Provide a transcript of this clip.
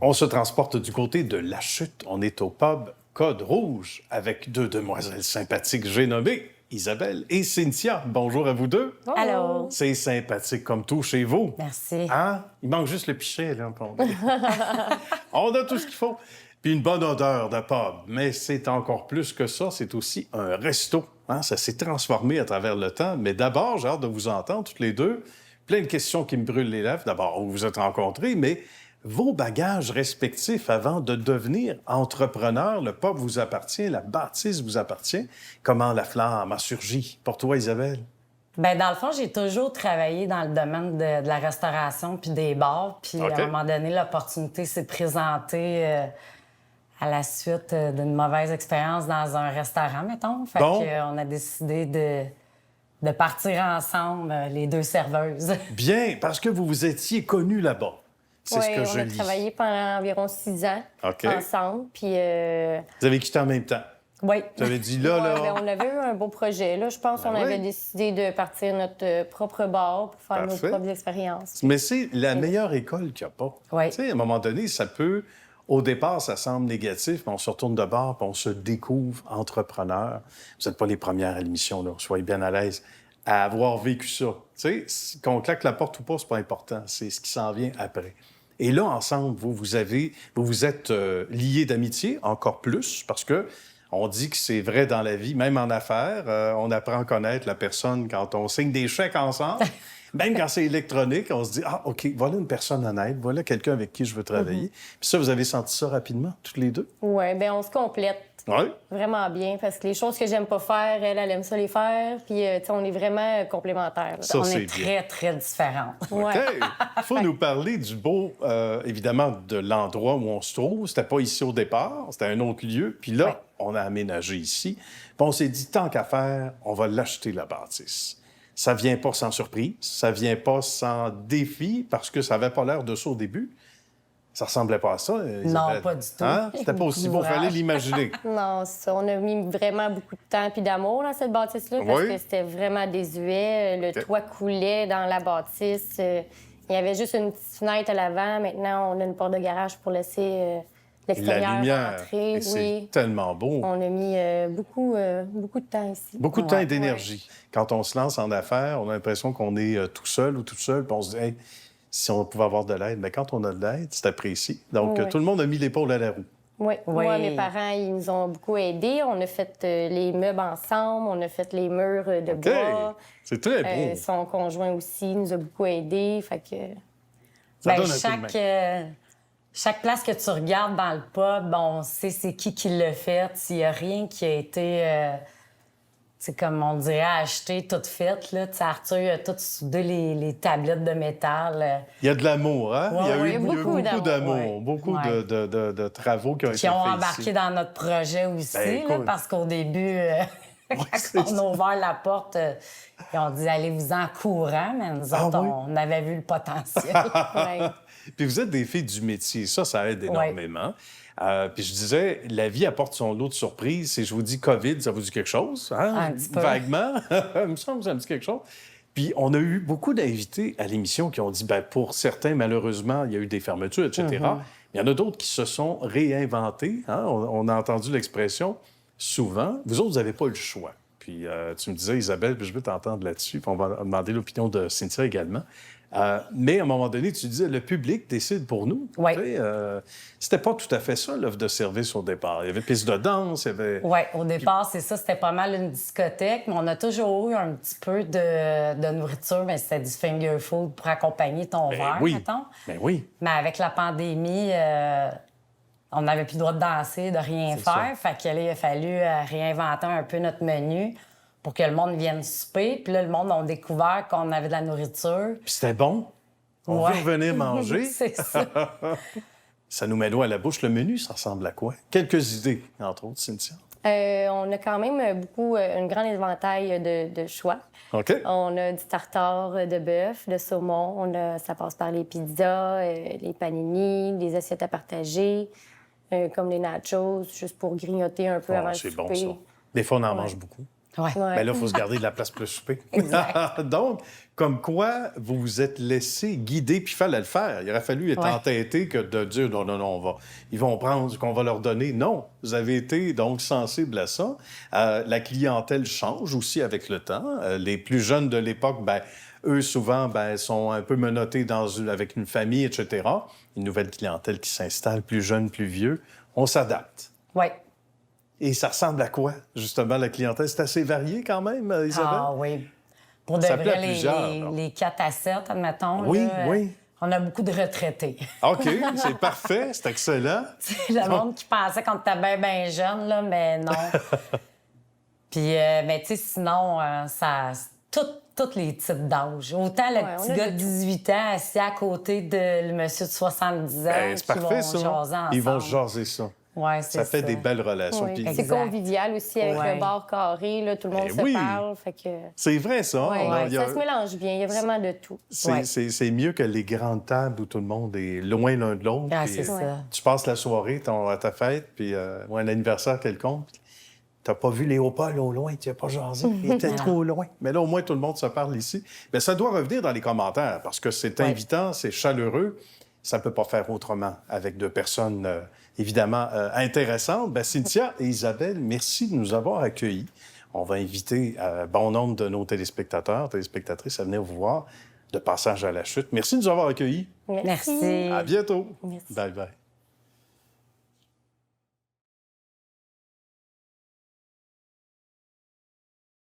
On se transporte du côté de La Chute. On est au pub Code Rouge avec deux demoiselles sympathiques, j'ai nommé Isabelle et Cynthia. Bonjour à vous deux. Allô. C'est sympathique comme tout chez vous. Merci. Hein? Il manque juste le pichet, là. On a tout ce qu'il faut. Puis une bonne odeur de pub. Mais c'est encore plus que ça. C'est aussi un resto. Hein? Ça s'est transformé à travers le temps. Mais d'abord, j'ai hâte de vous entendre toutes les deux. Plein de questions qui me brûlent les lèvres. D'abord, où vous vous êtes rencontrés, mais vos bagages respectifs avant de devenir entrepreneur. Le pub vous appartient, la bâtisse vous appartient. Comment la flamme a surgi? Pour toi, Isabelle? Bien, dans le fond, j'ai toujours travaillé dans le domaine de la restauration puis des bars. Puis à un moment donné, l'opportunité s'est présentée à la suite d'une mauvaise expérience dans un restaurant, mettons. Fait qu'on a décidé de partir ensemble, les deux serveuses. Bien, parce que vous vous étiez connus là-bas. C'est ce que je lis. On a travaillé pendant environ 6 ans ensemble. Puis, vous avez quitté en même temps? Oui. Vous avez dit là... Bien, on avait eu un beau projet. Là, je pense qu'on avait décidé de partir notre propre bar pour faire nos propres expériences. Mais c'est la meilleure école qu'il n'y a pas. Oui. Tu sais, à un moment donné, ça peut... Au départ, ça semble négatif, mais on se retourne de bord puis on se découvre entrepreneur. Vous n'êtes pas les premières à l'émission, là. Soyez bien à l'aise à avoir vécu ça. Tu sais, qu'on claque la porte ou pas, c'est pas important. C'est ce qui s'en vient après. Et là, ensemble, vous vous êtes liés d'amitié, encore plus, parce que on dit que c'est vrai dans la vie, même en affaires. On apprend à connaître la personne quand on signe des chèques ensemble. Même quand c'est électronique, on se dit « Ah, OK, voilà une personne honnête, voilà quelqu'un avec qui je veux travailler. Puis ça, vous avez senti ça rapidement, toutes les deux? Oui, bien, on se complète. Oui. Vraiment bien, parce que les choses que j'aime pas faire, elle aime ça les faire. Puis, tu sais, on est vraiment complémentaires. Ça, on c'est est très, très différentes. OK. Il faut nous parler du beau, évidemment, de l'endroit où on se trouve. C'était pas ici au départ, c'était un autre lieu. Puis là, on a aménagé ici. Puis on s'est dit, tant qu'à faire, on va l'acheter, la bâtisse. Ça vient pas sans surprise, ça vient pas sans défi, parce que ça avait pas l'air de ça au début. Ça ressemblait pas à ça, Isabelle. Non, pas du tout. Hein? C'était pas aussi beau, il fallait l'imaginer. Non, c'est ça. On a mis vraiment beaucoup de temps et d'amour dans cette bâtisse-là, parce que c'était vraiment désuet. Le toit coulait dans la bâtisse. Il y avait juste une petite fenêtre à l'avant. Maintenant, on a une porte de garage pour laisser l'extérieur la lumière, entrer. c'est tellement beau. On a mis beaucoup de temps ici. Beaucoup de temps et d'énergie. Quand on se lance en affaires, on a l'impression qu'on est tout seul ou toute seule, puis on se dit hey, si on pouvait avoir de l'aide. Mais quand on a de l'aide, c'est apprécié. Donc, tout le monde a mis l'épaule à la roue. Oui. Moi, mes parents, ils nous ont beaucoup aidés. On a fait les meubles ensemble, on a fait les murs de bois. C'est très beau. Son conjoint aussi nous a beaucoup aidés. Fait que... Ça donne un coup de main. Chaque place que tu regardes dans le pub, bon, on sait c'est qui l'a fait. Il n'y a rien qui a été, c'est comme on dirait, acheté, tout fait. Là. Arthur il a tout soudé les tablettes de métal. Il y a de l'amour, hein? Ouais, il y a eu beaucoup d'amour, beaucoup de travaux qui ont été faits Qui ont embarqué ici. dans notre projet aussi, là, parce qu'au début, quand on a ouvert la porte, ils ont dit « Allez-vous-en courant », mais nous autres, on avait vu le potentiel. Puis vous êtes des filles du métier, ça aide énormément. Puis je disais, la vie apporte son lot de surprises. Et je vous dis, COVID, ça vous dit quelque chose? Hein? Un petit peu. Vaguement. Il me semble que ça me dit quelque chose. Puis on a eu beaucoup d'invités à l'émission qui ont dit, bien, pour certains, malheureusement, il y a eu des fermetures, etc. Mais il y en a d'autres qui se sont réinventés. Hein? On a entendu l'expression souvent. Vous autres, vous n'avez pas eu le choix. Puis tu me disais, Isabelle, puis je veux t'entendre là-dessus. Puis on va demander l'opinion de Cynthia également. Mais à un moment donné, tu disais, le public décide pour nous. Oui. C'était pas tout à fait ça, l'offre de service au départ. Il y avait piste de danse, il y avait... Oui, au départ, c'est ça. C'était pas mal une discothèque, mais on a toujours eu un petit peu de nourriture, mais c'était du finger food pour accompagner ton verre, mettons. Ben oui. Mais avec la pandémie, on n'avait plus le droit de danser, de rien faire. Fait qu'il a fallu réinventer un peu notre menu pour que le monde vienne souper. Puis là, le monde a découvert qu'on avait de la nourriture. Puis c'était bon. On veut revenir manger. C'est ça. Ça nous met l'eau à la bouche. Le menu, ça ressemble à quoi? Quelques idées, entre autres, Cynthia. On a quand même un grand éventail de choix. OK. On a du tartare de bœuf, de saumon. Ça passe par les pizzas, les panini, les assiettes à partager, comme les nachos, juste pour grignoter un peu avant le souper. C'est bon, ça. Des fois, on en mange beaucoup. Ouais. Ouais. Mais là, il faut se garder de la place pour le souper. Exact. Donc, comme quoi, vous vous êtes laissé guider, puis il fallait le faire. Il aurait fallu être entêté que de dire non, ils vont prendre ce qu'on va leur donner. Non, vous avez été donc sensible à ça. La clientèle change aussi avec le temps. Les plus jeunes de l'époque, ben, eux, souvent, ben, sont un peu menottés avec une famille, etc. Une nouvelle clientèle qui s'installe, plus jeune, plus vieux. On s'adapte. Oui. Et ça ressemble à quoi, justement, la clientèle? C'est assez varié quand même, Isabelle? Ah oui. Pour de Ça plaît à vrai, plusieurs, les 4 à 7, admettons. Oui, là, oui. On a beaucoup de retraités. OK, c'est parfait, c'est excellent. Le monde qui pensait qu'on était bien jeune, là, mais non. Puis, mais tu sais, sinon, ça... Tous les types d'âge. Autant le petit gars de 18 ans assis à côté de le monsieur de 70 ans Ben, c'est qui parfait, vont ça. jaser ensemble. Ils vont jaser ça. Ouais, c'est Ça fait des belles relations. Oui. Puis- C'est Exact. convivial aussi avec Ouais. le bar carré, là, tout le monde Ben se oui. parle. Fait que... C'est vrai, ça. Ouais, Il y a- ça se mélange bien, il y a vraiment de tout. C'est mieux que les grandes tables où tout le monde est loin l'un de l'autre. Ah, puis, c'est ça. Tu passes la soirée à ta fête, puis ou un anniversaire quelconque. T'as pas vu Léopold au loin, tu n'as pas jasé. Il était trop loin. Mais là, au moins, tout le monde se parle ici. Bien, ça doit revenir dans les commentaires parce que c'est invitant, c'est chaleureux. Ça ne peut pas faire autrement avec deux personnes, évidemment, intéressantes. Bien, Cynthia et Isabelle, merci de nous avoir accueillis. On va inviter bon nombre de nos téléspectatrices à venir vous voir de passage à la chute. Merci de nous avoir accueillis. Merci. À bientôt. Merci. Bye-bye.